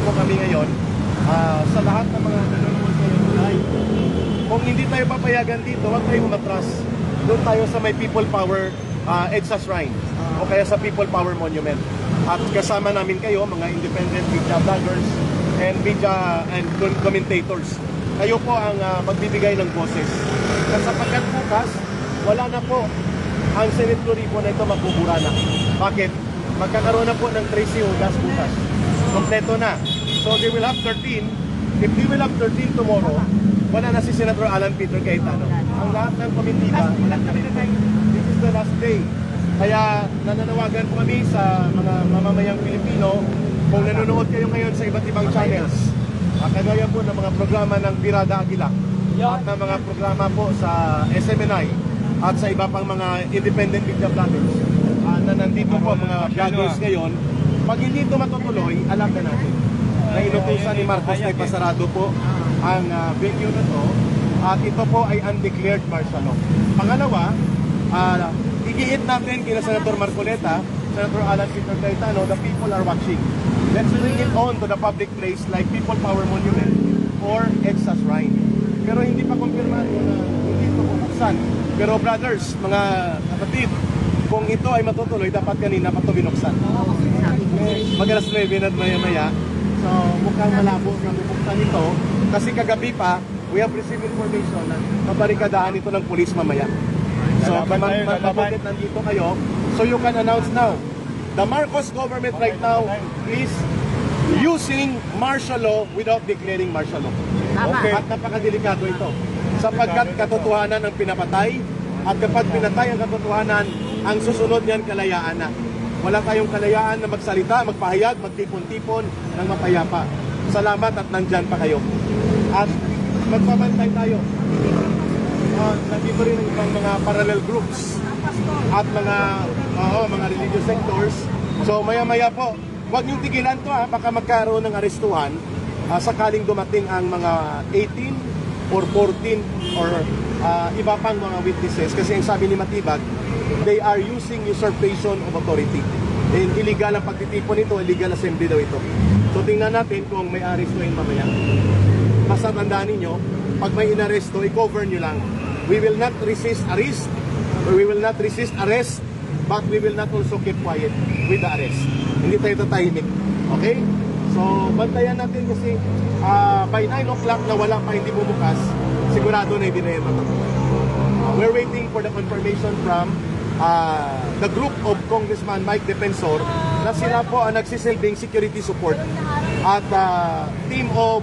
po kami ngayon sa lahat ng mga nanonood ngayon live. Kung hindi tayo papayagan dito, huwag tayong umatras. Doon tayo sa may People Power EDSA Shrine o kaya sa People Power Monument. At kasama namin kayo, mga independent media vloggers and media and commentators. Kayo po ang magbibigay ng boses. Kasi sapagkat bukas, wala na po ang Senate Blue Ribbon na ito, mabubura na. Bakit? Magkakaroon na po ng Tracy Ugas bukas. Kompleto na. So they will have 13. If they will have 13 tomorrow, wala na si Senator Alan Peter Cayetano. Ang lahat ng komitiba, this is the last day. Kaya nananawagan po kami sa mga mamamayang Pilipino, kung nanonood kayo ngayon sa iba't ibang channels, kagaya po ng mga programa ng Birada Aguila at ng mga programa po sa SMNI at sa iba pang mga independent media vloggers na nandito po mga vloggers ngayon, pag hindi ito matutuloy, alam na natin na inutusan ni Marcos na ipasarado po ang venue na to at ito po ay undeclared martial law. Pangalawa, igiit natin kina Senator Marcoleta, Senator Alan Peter Cayetano, the people are watching. Let's bring it on to the public place like People Power Monument or EDSA Shrine. Pero hindi pa kumpirmado na hindi ito bubuksan. Pero brothers, mga kapatid, kung ito ay matutuloy, dapat kanina pa ito binuksan. Mag-alas 9 na maya-maya. So mukhang malabo na bubuksan ito. Kasi kagabi pa, we have received information na mabarikadahan ito ng pulis mamaya. So mabutit nandito kayo. So you can announce now. The Marcos government right now is using martial law without declaring martial law. Okay. At napakadelikado ito. Sapagkat katotohanan ang pinapatay, at kapag pinatay ang katotohanan, ang susunod niyan kalayaan na. Wala tayong kalayaan na magsalita, magpahayag, magtipon-tipon ng mapayapa. Salamat at nandyan pa kayo. At magpapantay tayo. Nandito rin ang ibang mga parallel groups at mga religious sectors. So maya-maya po, huwag niyong tigilan to baka magkaroon ng arestuhan sakaling dumating ang mga 18 or 14 or iba pang mga witnesses. Kasi ang sabi ni Matibag, they are using usurpation of authority. And illegal ang pagtitipon nito, illegal assembly daw ito. So tingnan natin kung may arestuhin mamaya. Basta tandaan ninyo, pag may inaresto, i-cover nyo lang. We will not resist arrest, or we will not resist arrest, but we will not also keep quiet with the arrest. Hindi tayo tatahimik. Okay? So, bantayan natin kasi by 9 o'clock na wala pa, hindi bumukas, sigurado na hindi na yan matapos. We're waiting for the confirmation from the group of Congressman Mike Defensor na sila po ang nagsisilbing security support at team of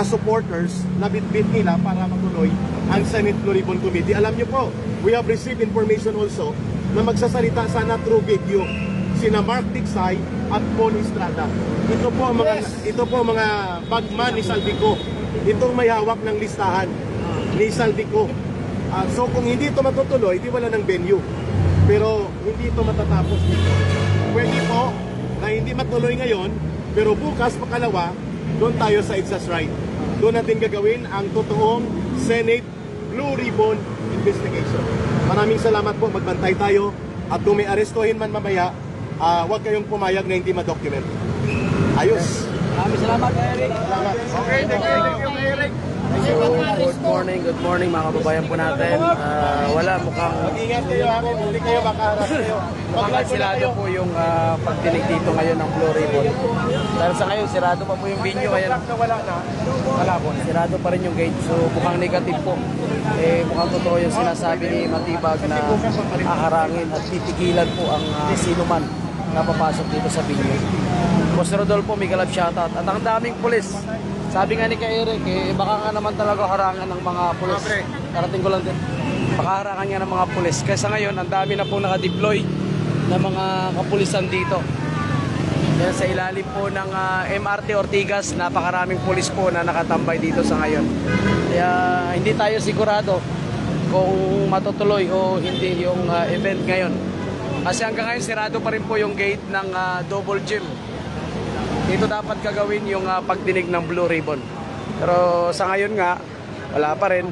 supporters na bitbit nila para matuloy ang Senate Blue Ribbon Committee. Alam niyo po, we have received information also na magsasalita sana through video sina Mark Tiksay at Paul Estrada. Ito po mga bagman ni Saldico. Itong may hawak ng listahan ni Saldico. So kung hindi ito matutuloy, di wala ng venue. Pero hindi ito matatapos dito. Pwede po na hindi matuloy ngayon, pero bukas makalawa, doon tayo sa EDSA Shrine. Doon natin gagawin ang totoong Senate Blue Ribbon Investigation. Maraming salamat po, magbantay tayo. At kung may arestuhin man mamaya, huwag kayong pumayag na hindi ma-document. Ayos. Maraming salamat, Eric. Salamat. Okay, thank you, Eric. Good morning mga kababayan po natin. Wala mukhang Mag-ingat kayo, hindi kayo makaharap kayo. mukhang silado po yung pagtinig dito ngayon ng Blue Ribbon. Dahil sa ngayon, sirado pa po yung venue. Ayan, Wala na. Wala po. sirado pa rin yung gate. So mukhang negative po. Mukhang totoo yung sinasabi ni Matibag na haharangin at titigilan po ang sino man na papasok dito sa venue. Boss Rodolfo, may galap shoutout. At ang daming pulis. Sabi nga ni kay Eric, baka nga naman talaga harangan ng mga pulis. Karating ko lang din. Baka harangan nga ng mga pulis. Kaya ngayon, ang dami na po nakadeploy na mga kapulisan dito. Yan sa ilalim po ng MRT Ortigas, napakaraming pulis po na nakatambay dito sa ngayon. Kaya hindi tayo sigurado kung matutuloy o hindi yung event ngayon. Kasi hanggang ngayon, sirado pa rin po yung gate ng Double Gym. Dito dapat gagawin yung pagdinig ng Blue Ribbon. Pero sa ngayon nga, wala pa rin.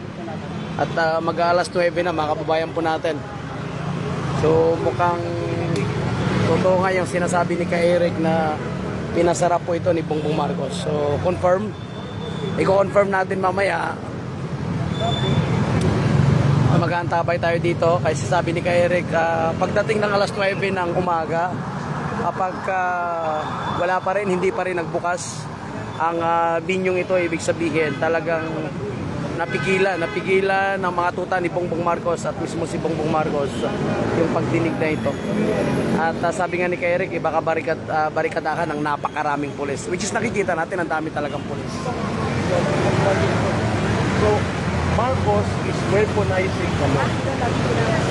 At mag-alas 9 na mga kababayan po natin. So mukhang totoo nga yung sinasabi ni Ka Eric na pinasara po ito ni Bongbong Marcos. So confirm, i-confirm natin mamaya. Mag-aantabay tayo dito kasi sabi ni Eric, pagdating ng alas 9 ng umaga, kapag wala pa rin, hindi pa rin nagbukas ang binyong ito, ibig sabihin talagang napigilan ng mga tuta ni Bongbong Marcos at mismo si Bongbong Marcos yung pagdinig na ito. At sabi nga ni Eric, baka barikadahan ng napakaraming pulis, which is nakikita natin ang dami talagang pulis. So, Marcos is weaponizing the law.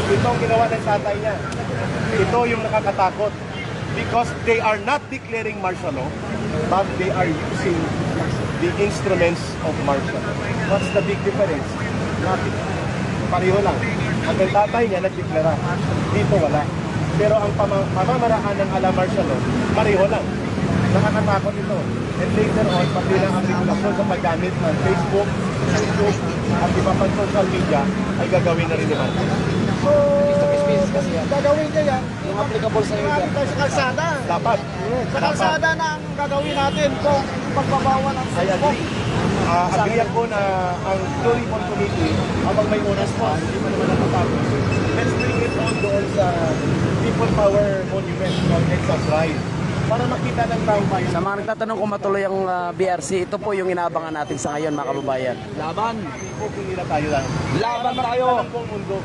Ito ang ginawa ng tatay niya. Ito yung nakakatakot. Because they are not declaring martial law, but they are using the instruments of martial law. What's the big difference? Nothing. Pareho lang. Ang tatay niya nagdeklara. Dito wala. Pero ang pamamaraan ng ala martial law, pareho lang. Nakakatakot ito. And later on, pati lang ang regulasyon sa paggamit ng Facebook, YouTube, at iba pang social media ay gagawin na rin ni Marcos. So, gagawin niya yan. Yung applicable sa iyo. Marami tayo sa kalsada. Dapat. Sa kalsada na ang gagawin natin kung pagbabawal ang I Facebook. agree. Agree ako na ang Tourism Committee, habang may oras pa, hindi mo naman natatapos. Let's bring it on doon sa People Power Monument on Texas Ride para makita ng tao tayo. Sa mga nagtatanong kung matuloy ang BRC, ito po yung inaabangan natin sa ngayon, mga kababayan. Laban! Kung nila tayo lang. Laban tayo! Ang buong mundo.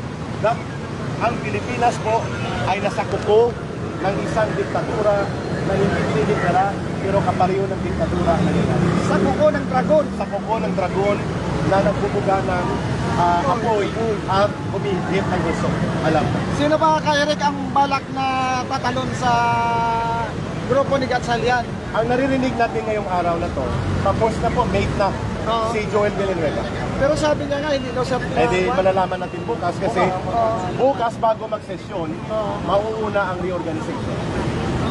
Ang Pilipinas po ay nasa kuko ng isang diktatura na hindi dinideklara pero kapareho ng diktatura na nila. Sa kuko ng dragon. Sa kuko ng dragon na nagbubuga ng apoy at humihigit ng gusto. Alam. Sino ba, Eric, ang balak na tatalon sa grupo ni Gatchalian? Ang naririnig natin ngayong araw na to, tapos na po, mate na si Joel Villanueva. Pero sabi niya nga, hindi daw siya Eh di malalaman natin bukas kasi bukas bago mag-session, mauuna ang reorganization.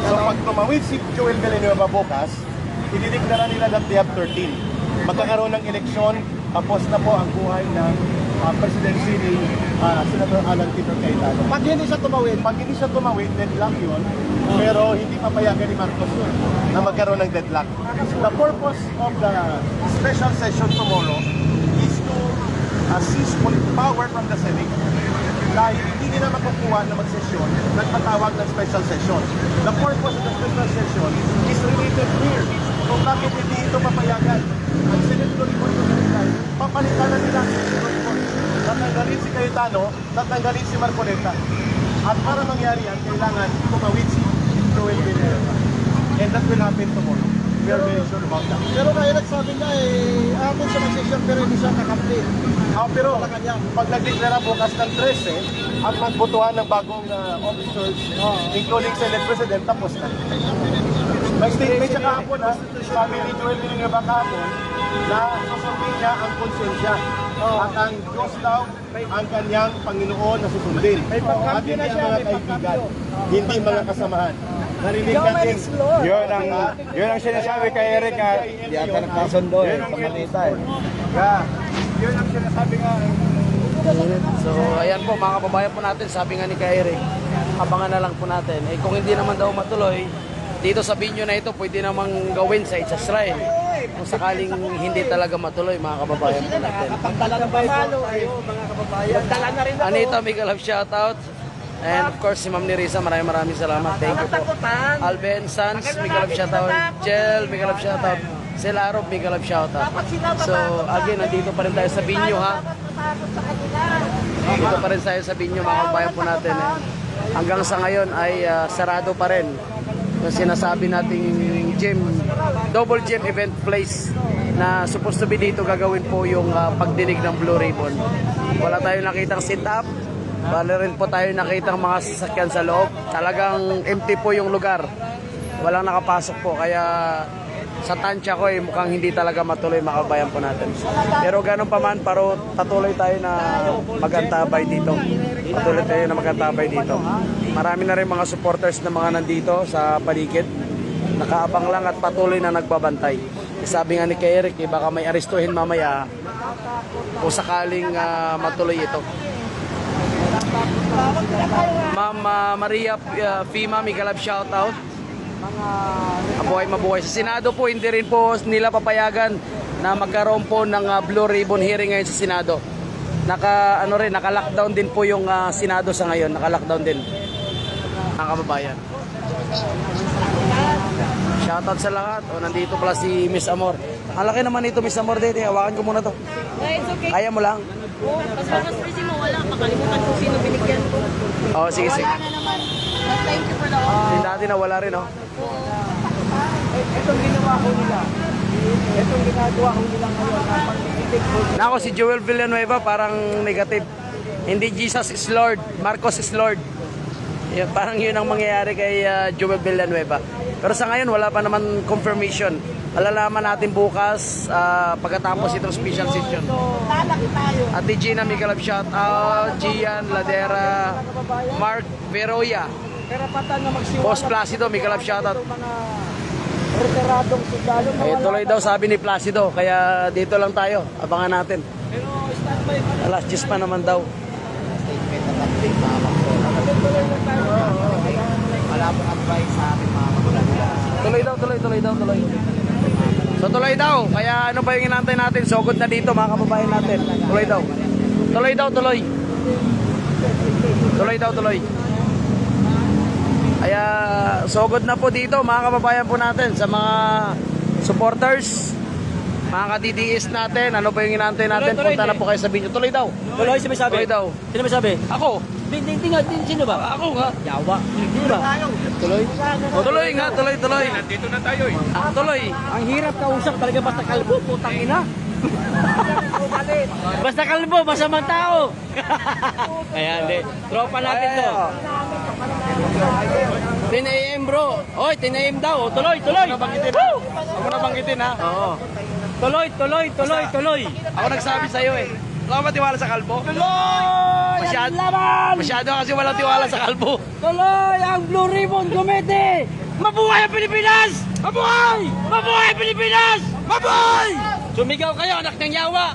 So pag tumawid si Joel Villanueva bukas, idideklara nila that they have 13. Magkakaroon ng eleksyon, tapos na po ang buhay ng presidency ni Senator Alan Peter Cayetano. Pag hindi siya tumawid, Pag hindi siya tumawid, deadlock yun. Pero hindi papayagan ni Marcos yun na magkaroon ng deadlock. The purpose of the special session tomorrow is to seize power from the Senate. Dahil hindi nila makukuha na magsesyon, nagpatawag ng special session. The purpose of the special session is related here. Kung bakit hindi ito papayagan, ang Senate Committee papalitan na nila si tatanggalin si Cayetano, tatanggalin si Marcoleta. At para mangyari yan, kailangan tumawid si Joel Villanueva. And that will happen tomorrow. We are very sure about that. pero kaya nagsabi niya atin siya mag-session pero hindi siya kakampi. Pero pag nagdeklara bukas ng 13 at magbotohan ng bagong officers, including Senate President, tapos na. May statement siya kahapon sabi ni Joel Villanueva kahapon na susundin niya ang konsensya. At ang Diyos daw ang kanyang Panginoon na susundin. At hindi ang mga kaibigan, hindi mga kasamahan. Narinig natin. Yun ang sinasabi kay Eric nga, di ata nagkasundo eh, pamanita eh. Yun ang sinasabi nga. So ayan po mga kababayan po natin, sabi nga ni Eric, abangan na lang po natin. Kung hindi naman daw matuloy, dito sa binyo na ito pwede namang gawin sa Itsas Shrine. Kung sakaling hindi talaga matuloy mga kababayan po natin. Pagdala na ba ito? Mga kababayan. Pagdala na rin ako. Anita, big love shoutout. And of course si Ma'am Nerissa, maraming salamat. Thank you po. Alben Sans, big love shoutout. Jel, big love shoutout. Selaro, big love shoutout. So again, nandito pa rin tayo sa binyo ha. Dito pa rin tayo sa binyo mga kababayan po natin. Hanggang sa ngayon ay sarado pa rin yung sinasabi nating gym, double gym event place na supposed to be dito gagawin po yung pagdinig ng Blue Ribbon. Wala tayong nakitang sit-up, wala rin po tayo nakitang mga sasakyan sa loob. Talagang empty po yung lugar. Walang nakapasok po, kaya sa tansya ko mukhang hindi talaga matuloy makabayan po natin. Pero ganun pa man, patuloy tayo na magantabay dito. Patuloy tayo na magantabay dito. Marami na rin mga supporters na mga nandito sa paligid. Nakaabang lang at patuloy na nagbabantay. Sabi nga ni Eric, baka may arestuhin mamaya kung sakaling matuloy ito. Ma'am Maria Fima, may galab shoutout. mabuhay. Sa Senado po, hindi rin po nila papayagan na magkaroon po ng Blue Ribbon hearing ngayon sa Senado. Naka-lockdown din po yung Senado sa ngayon. Naka-lockdown din ang kababayan. Shoutout sa lahat. Nandito pala si Miss Amor. Ang laki naman ito, Miss Amor. Dito, hawakan ko muna to. It's okay. Kaya mo lang? Oo, kasi mas busy mo, wala. Makalimutan kung sino binigyan ko. Oo, sige, sige. Wala na naman. But thank you for the offer. Yung dati na wala rin, oh. Itong ginawa ko nila. Itong ginagawa ko nila ngayon na pag-itik ko. Nako, si Joel Villanueva parang negative. Hindi Jesus is Lord, Marcos is Lord. Yeah, parang yun ang mangyayari kay Joel Villanueva. Pero sa ngayon, wala pa naman confirmation. Alalaman natin bukas pagkatapos itong special session. Lalaki tayo. Ate Gina Miguel shout out, Gian Ladera, Mark Veroya, Karapatan na magsiwala. Boss Placido Miguel shout out. Mga retiradong sundalo na Eh, tuloy daw sabi ni Placido, kaya dito lang tayo, abangan natin. Pero standby pa rin. Alas 10 pa naman daw. Wala pong advice sa akin mga kapatid. Tuloy. So tuloy daw, kaya ano ba yung inantay natin? Sogod na dito mga kababayan natin. Tuloy daw. Tuloy. Kaya sogod na po dito mga kababayan po natin sa mga supporters, mga ka-DDS natin. Ano ba yung inantay natin? Punta na po kayo sa video. Tuloy daw. Tuloy, sabi. Tuloy daw. Sino may sabi? Ako. Sino ba? Ako nga. Yawa. Sino ba? Tuloy. Tuloy nga, tuloy. Nandito na tayo eh. Tuloy. Ang hirap kausap talaga basta kalbo, putang ina. Basta kalbo, masamang tao. Ayan, di. Tropa natin to. 10 AM bro. Oy, 10 AM daw. Tuloy. Ako na banggitin ha. Oo. Tuloy. Ako nagsabi sa'yo eh. Wala ka ba tiwala sa kalbo? Tuloy! Masyado kasi walang tiwala sa kalbo. Tuloy ang Blue Ribbon Committee! Mabuhay ang Pilipinas! Mabuhay! Mabuhay ang Pilipinas! Mabuhay! Sumigaw kayo, anak ng yawa!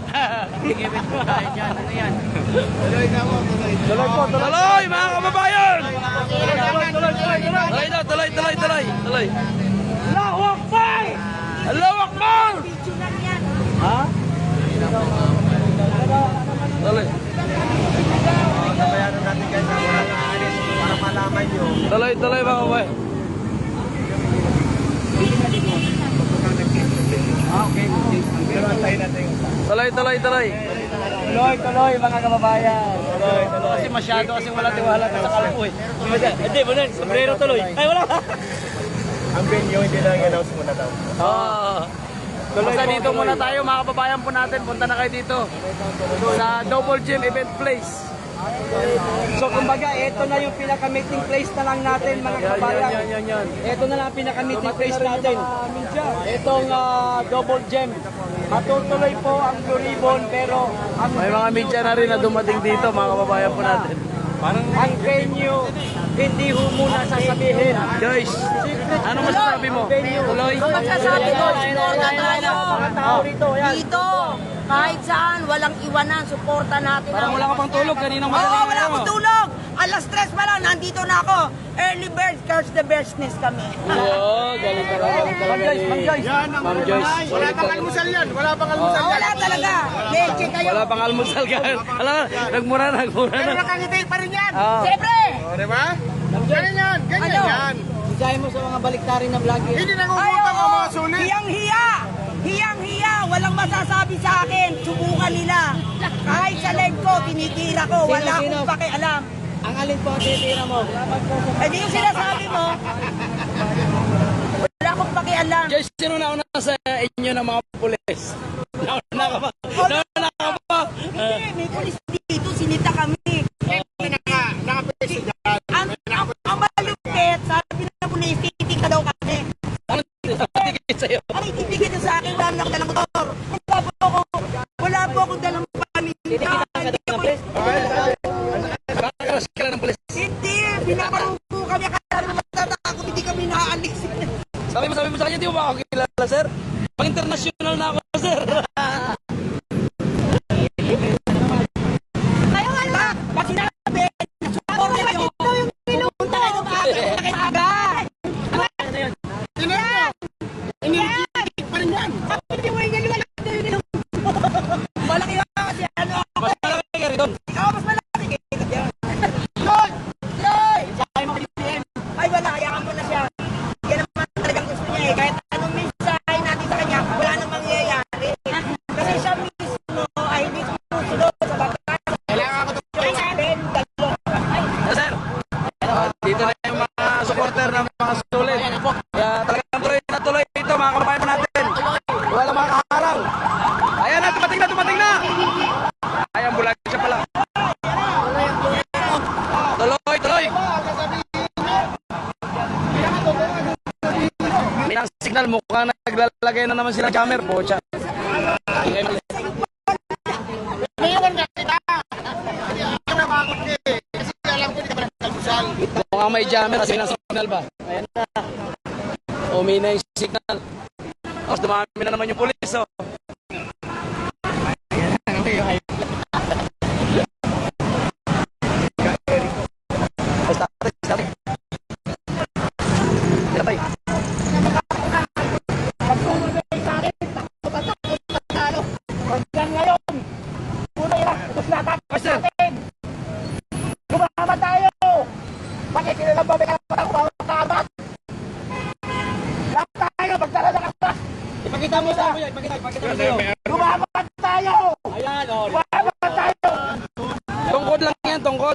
Tuloy mga kababayan! Tuloy. Allahu Akbar! Allahu Akbar! Ha? Tuloy. Bayaran natin guys, walang aalis para malaman nyo. Tuloy mga kababayan. Pero antayin natin yung Tuloy mga kababayan. Kasi masyado kasi wala tiwala sa kalbo eh. Hindi, bulan, sombrero tuloy. Ay, wala. ang venue, hindi na i-announce muna daw. Basta dito muna tayo mga kababayan po natin. Punta na kayo dito sa Double Gym Event Place. So kumbaga, ito na yung pinaka-meeting place na lang natin mga kabayan. Yan. Ito na lang ang pinaka-meeting place natin. Itong Double Gem. Matutuloy po ang Blue Ribbon pero ang May mga media na rin na dumating dito mga kababayan po natin. ang venue hindi ho muna sasabihin. Guys, ano masasabi mo? Tuloy. Ang magsasabi ko, suporta tayo. Mga tao rito, ayan. Dito, kahit saan, walang iwanan, suporta natin. Parang wala ka pang tulog kaninang Oo, madaling wala akong tulog. Alas 3 pa lang, nandito na ako. Early bird, catch the bird's nest kami. Galing talaga. Ma'am Joyce. Ma'am Joyce. Wala pang almusal yan, wala pang Oh, wala talaga. Leche kayo. Wala pang almusal ka. Ala, nagmura na. nakangiti pa rin yan. Siyempre. O, diba? Ganyan yan, ganyan Ano? yan. Igay mo sa mga baliktarin na vlogger. Hindi nangungutang ang mga sulit. Hiyang-hiya. Hiyang-hiya. Walang masasabi sa akin. Subukan nila. Kahit sa leg ko, tinitira ko. Wala Sino? akong pakialam. Ang alin po ang titira mo? Eh di yung sinasabi mo, wala akong pakialam. Guys, sino nauna sa inyo ng mga pulis? Nauna ka ba? Hindi, may pulis dito, sinita kami. Ang malupit, sabi na pulis, titig ka daw kami. Ano titigit sa'yo? Ang ititigit niya sa akin, wala akong dalang motor. Wala po akong dalang paminta. Kakaras ka lang ng pulis. Hindi, binabarupo kami. Akala naman matatakot, hindi kami naaalis. Sabi mo sa kanya, di mo ba ako kilala, sir? Pang-international na ako, sir. Kaya nga ba, pag sinabi, support nyo, ito yung pinunta kayo sa akin. Agad. maglagay na naman sila jammer po. Mukhang may jammer kasi ng signal ba? Ayan na. Umina yung signal. Tapos dumami na naman yung pulis. Oh. Ipakita mo sa amin, ipakita mo sa'yo. Lumaban tayo! Ayan, o. Lumaban tayo! Tungkod lang yan, tungkod.